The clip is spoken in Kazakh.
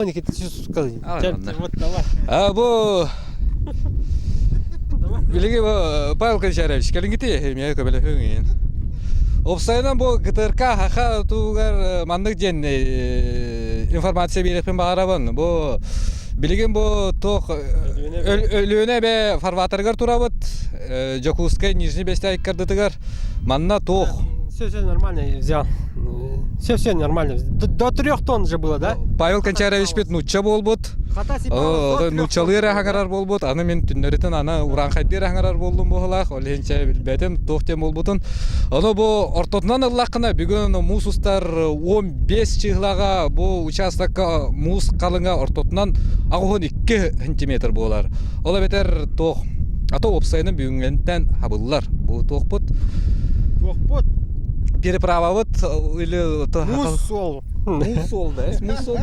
Бу билеги Павел Кончарович, калингите меня кабеле хыгин. Опсайдан бу ГТРК хаха тугар мандык ден информация берипин багарабын. Бу билеген бу тох өлүнө бе фарватыргар турабыт. Жокускай нижний бестяй кырдытыгар манна тох. Все нормально взял. Все нормально. До 3 тонн же было, да? Павел Кончарович бит нучча болбут. Нуччалыр хаңарар болбут. Аны мен түннөрүтөн аны уран хайдыр хаңарар болдум бохлак. Оленче билбетим тохтем болбутун. Аны бу ортотунан ыллакына бүгүн мусустар 15 чыглага бу участокка мус калыңа ортотунан агын 2 см болар. Ола бетер тох. Ата опсайнын бүгүнгөндөн хабыллар. Бу тохпут. Переправа вот или Мусол. Мусол, да? Мусол,